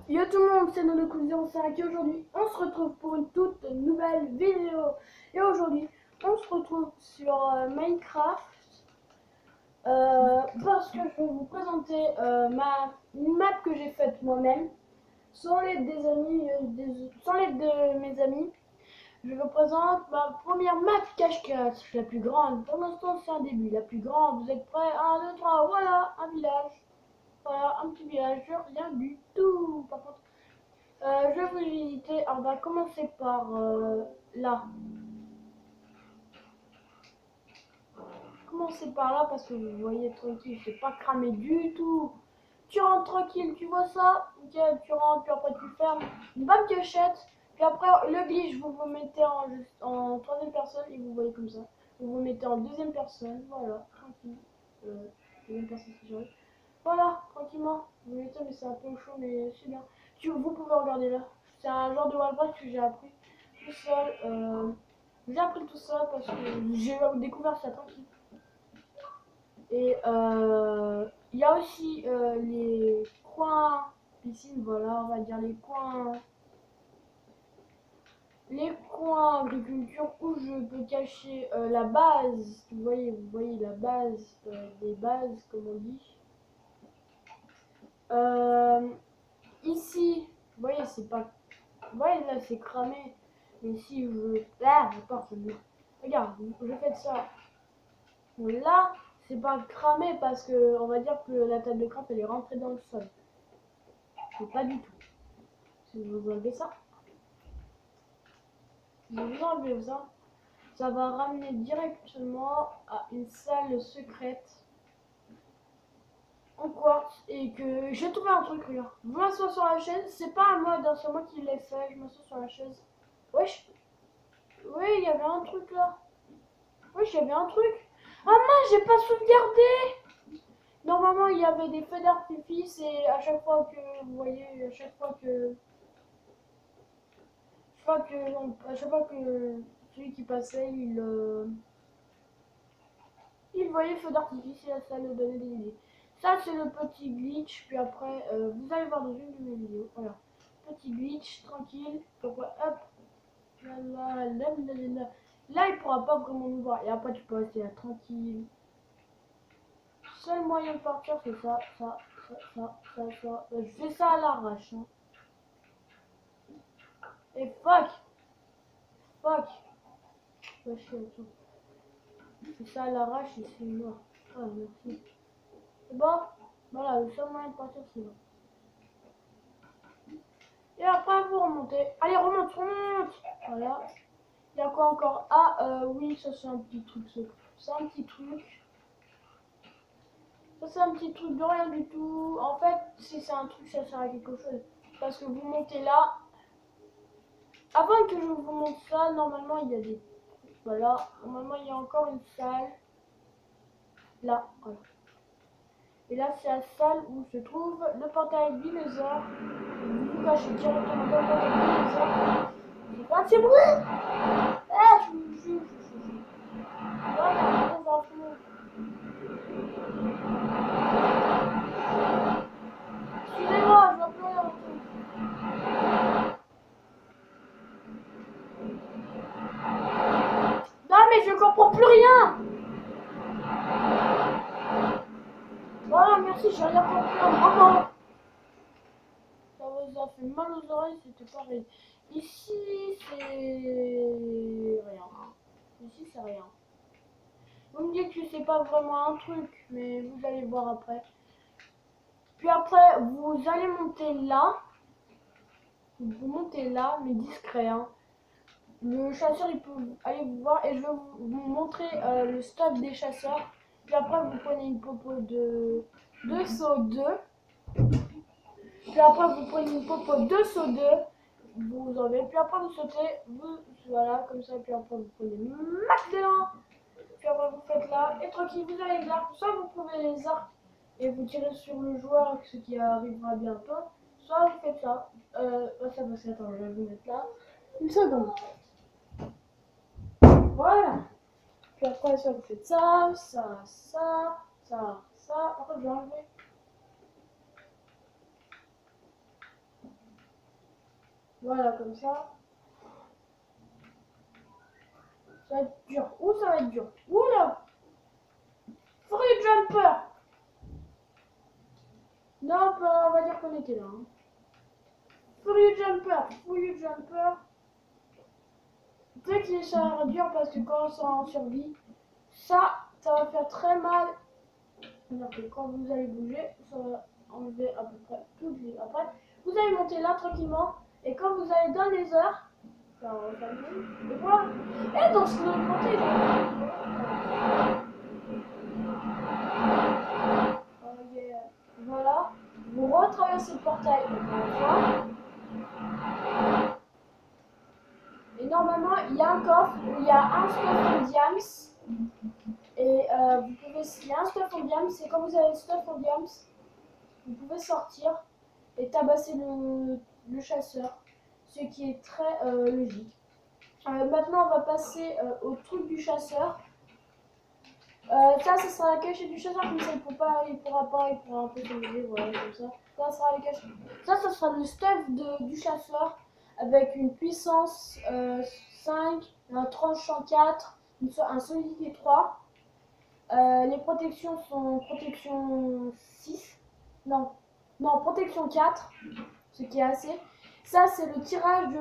Yo tout le monde, c'est Nonoku05 et aujourd'hui on se retrouve pour une toute nouvelle vidéo. Et aujourd'hui on se retrouve sur Minecraft parce que je vais vous présenter une map que j'ai faite moi-même sans l'aide des amis, sans l'aide de mes amis. Je vous présente ma première map cache-cache, la plus grande. Pour l'instant c'est un début, la plus grande. Vous êtes prêts? 1, 2, 3, voilà, un village. Voilà, un petit village, rien du tout. Par contre, je vais vous visiter. On va commencer par là. Commencer par là parce que vous voyez tranquille, c'est pas cramé du tout. Tu rentres tranquille, tu vois ça? Ok, tu rentres, puis après tu fermes. Une bonne cachette. Puis après le glitch, vous vous mettez en troisième personne et vous voyez comme ça. Vous vous mettez en deuxième personne, voilà, tranquille. Deuxième personne si j'arrive. Voilà, tranquillement. Vous mettez, mais c'est un peu chaud, mais c'est bien. Vous pouvez regarder là. C'est un genre de wallpaper que j'ai appris tout seul. J'ai appris tout ça parce que j'ai découvert ça tranquille. Et il y a aussi les coins piscine, voilà, on va dire les coins agriculture où je peux cacher la base. Vous voyez la base des bases, comme on dit. Ici, vous voyez, c'est pas. Vous voyez, là, c'est cramé. Mais si je. Ah, d'accord, c'est mieux. Regarde, je fais ça. Là, c'est pas cramé parce que, on va dire que la table de craft, elle est rentrée dans le sol. C'est pas du tout. Si vous enlevez ça, si vous enlevez ça, ça va ramener directement à une salle secrète en quartz et que j'ai trouvé un truc, regarde. Je m'assois sur la chaise, c'est pas un mode, hein, c'est moi qui l'ai fait, je m'assois sur la chaise. Wesh. Oui, il y avait un truc là. Oui, j'avais un truc. Ah mince, j'ai pas sauvegardé. Normalement, il y avait des feux d'artifice et à chaque fois que, vous voyez, à chaque fois que celui qui passait, il voyait le feu d'artifice et ça nous donnait des idées. Ça, c'est le petit glitch. Puis après, vous allez voir dans une de mes vidéos. Voilà. Petit glitch, tranquille. Donc, hop. Là, il pourra pas vraiment nous voir. Et après, tu peux rester là tranquille. Seul moyen de partir, c'est ça. Je fais ça à l'arrache. Hein. Et fuck. Ouais, c'est ça à l'arrache et c'est mort. Ah, merci. C'est bon. Voilà, le seul moyen de partir, c'est bon. Et après, vous remontez. Allez, remonte. Voilà. Il y a quoi encore? Ah, oui, ça c'est un petit truc. C'est un petit truc. Ça c'est un petit truc de rien du tout. En fait, si c'est un truc, ça sert à quelque chose. Parce que vous montez là. Avant que je vous montre ça, normalement il y a des... Voilà, normalement il y a encore une salle. Là, voilà. Et là c'est la salle où se trouve le portail dinosaure. Vous vous cachez directement dans le portail dinosaure. C'est pas de bruit. Ah, je vous jure. Voilà, les enfants. Excusez-moi, je vois plus rien. Non mais je comprends plus rien. Voilà, merci, j'ai rien compris un moment. Ça vous a fait mal aux oreilles, c'était pareil. Ici, c'est rien. Ici, c'est rien. Vous me dites que c'est pas vraiment un truc, mais vous allez voir après. Puis après, vous allez monter là. Vous montez là, mais discret. Hein. Le chasseur, il peut aller vous voir et je vais vous montrer le stop des chasseurs. Puis après, vous prenez une popo de saut 2. Puis après, vous prenez une popo de saut 2. Vous enlevez. Puis après, vous sautez. Voilà, comme ça. Puis après, vous prenez max d'élan. Puis après, vous faites là. Et tranquille, vous avez les arcs. Soit vous prenez les arcs et vous tirez sur le joueur, ce qui arrivera bientôt. Soit vous faites ça. Ça va s'attendre. Attends, je vais vous mettre là. Une seconde. Voilà. Puis après, ça, vous faites ça. Après, je vais enlever. Voilà, comme ça. Ça va être dur. Ouh, ça va être dur. Ouh là! Free Jumper! Non, on va dire qu'on était là. Hein. Free Jumper! Free Jumper! Peut-être que ça va être dur parce que quand on sera en survie, ça va faire très mal. Alors que quand vous allez bouger, ça va enlever à peu près tout de suite. Après, vous allez monter là tranquillement. Et quand vous allez dans les heures, ça va refermer. Et voilà. Et dans ce côté, voilà. Vous retraversez le portail encore une fois. Et normalement, il y a un coffre où il y a un stuff en diams. Et vous pouvez, il y a un stuff en diams. Et quand vous avez le stuff en diams, vous pouvez sortir et tabasser le chasseur. Ce qui est très logique. Maintenant, on va passer au truc du chasseur. Ça sera la cachette du chasseur, comme ça il pourra un peu s'amuser, voilà, comme ça. Ça sera la cachette. Ça sera le stuff du chasseur avec une puissance 5, un tranchant 4, un solidité 3. Les protections sont protection 6. Non, protection 4, ce qui est assez. Ça, c'est le tirage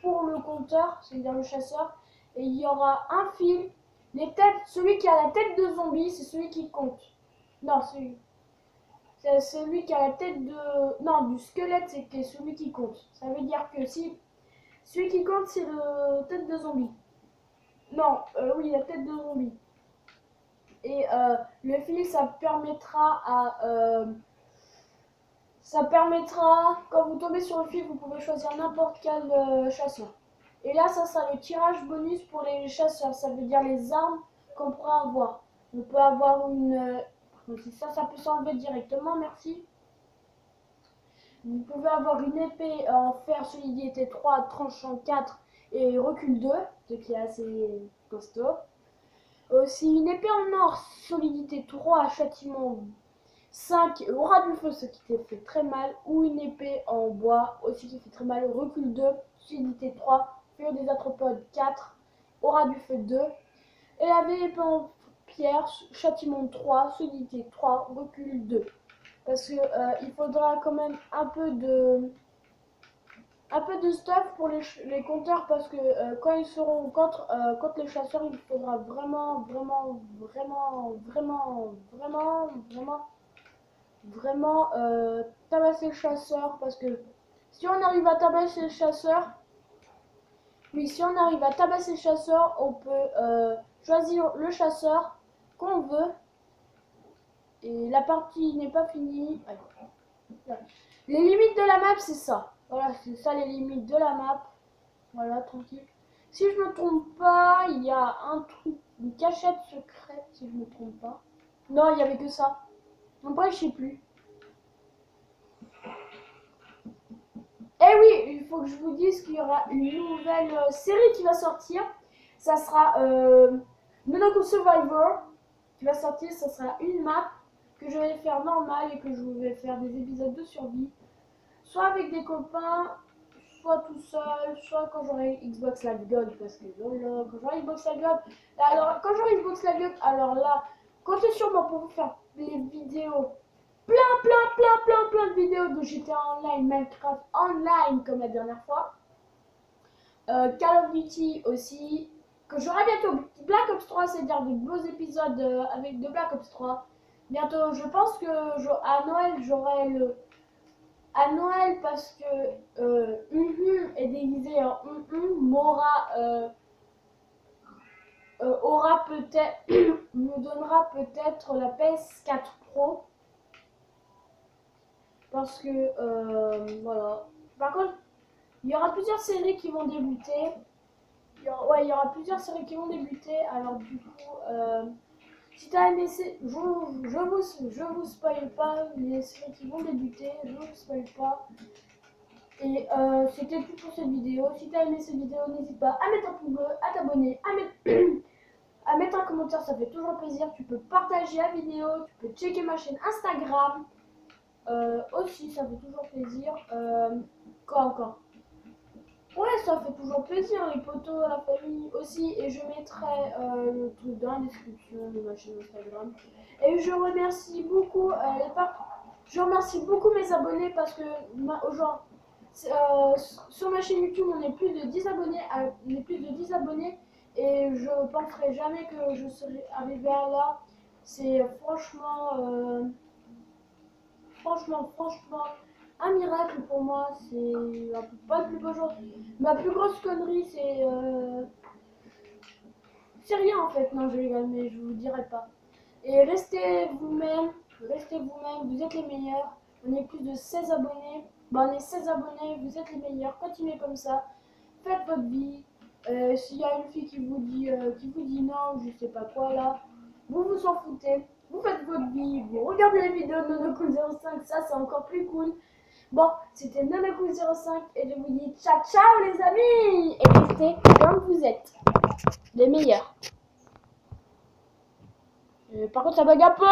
pour le compteur, c'est-à-dire le chasseur. Et il y aura un fil. Les têtes, celui qui a la tête de zombie, c'est celui qui compte. Non, c'est celui qui a la tête de... Non, du squelette, c'est celui qui compte. Ça veut dire que si... Celui qui compte, c'est le tête de zombie. Non, oui, la tête de zombie. Et le fil, ça permettra, quand vous tombez sur le fil, vous pouvez choisir n'importe quel chasseur. Et là, ça sera le tirage bonus pour les chasseurs. Ça veut dire les armes qu'on pourra avoir. On peut avoir une... ça peut s'enlever directement, merci. Vous pouvez avoir une épée en fer solidité 3, tranchant 4 et recul 2, ce qui est assez costaud. Aussi une épée en or, solidité 3, châtiment 5, aura du feu, ce qui te fait très mal. Ou une épée en bois, aussi qui fait très mal, recul 2, solidité 3, feu des arthropodes 4, aura du feu 2. Et la vieille épée en pierre, châtiment 3, solidité 3, recul 2. Parce que il faudra quand même un peu de stuff pour les compteurs, parce que quand ils seront contre les chasseurs, il faudra vraiment tabasser le chasseur, parce que si on arrive à tabasser le chasseur, on peut choisir le chasseur qu'on veut. Et la partie n'est pas finie. Les limites de la map, c'est ça. Voilà, c'est ça les limites de la map. Voilà, tranquille. Si je me trompe pas, il y a un truc, une cachette secrète, si je me trompe pas. Non, il y avait que ça. Après, je sais plus. Eh oui, il faut que je vous dise qu'il y aura une nouvelle série qui va sortir. Ça sera Monaco Survivor qui va sortir. Ça sera une map que je vais faire normale et que je vais faire des épisodes de survie. Soit avec des copains, soit tout seul, soit quand j'aurai Xbox Live Gold, parce que lolo, quand j'aurai Xbox Live Gold, alors quand j'aurai Xbox Live Gold, alors là, comptez sur moi pour vous faire des vidéos, plein de vidéos de GTA Online, Minecraft Online comme la dernière fois, Call of Duty aussi, que j'aurai bientôt Black Ops 3, c'est-à-dire des beaux épisodes avec de Black Ops 3. Bientôt, je pense que à Noël, j'aurai le... À Noël, parce que est déguisé en Mora aura peut-être me donnera peut-être la PS4 Pro, parce que voilà. Par contre, il y aura plusieurs séries qui vont débuter. Il y aura plusieurs séries qui vont débuter. Alors du coup, si t'as aimé, je vous spoil pas les séries qui vont débuter. Je vous spoil pas. Et c'était tout pour cette vidéo. Si t'as aimé cette vidéo, n'hésite pas à mettre un pouce bleu, à t'abonner, à mettre un commentaire, ça fait toujours plaisir. Tu peux partager la vidéo, tu peux checker ma chaîne Instagram. Aussi, ça fait toujours plaisir. Quoi encore? Ouais, ça fait toujours plaisir, les potos, la famille aussi. Et je mettrai le truc dans la description de ma chaîne Instagram. Et je remercie beaucoup je remercie beaucoup mes abonnés parce que sur ma chaîne YouTube, on est plus de 10 abonnés. On est plus de 10 abonnés. Et je penserai jamais que je serai arrivé à là. C'est franchement, un miracle pour moi. C'est pas le plus beau jour. Ma plus grosse connerie, c'est rien en fait. Non, je rigole, mais je vous dirai pas. Et restez vous-même, vous êtes les meilleurs. On est plus de 16 abonnés. Bon, on est 16 abonnés, vous êtes les meilleurs. Continuez comme ça. Faites votre vie. S'il y a une fille qui vous dit non, je sais pas quoi là, vous vous en foutez. Vous faites votre vie, vous regardez les vidéos de Nonocool05, ça c'est encore plus cool. Bon, c'était Nonocool05 et je vous dis ciao ciao les amis. Et restez comme vous êtes. Les meilleurs. Par contre ça bug un peu.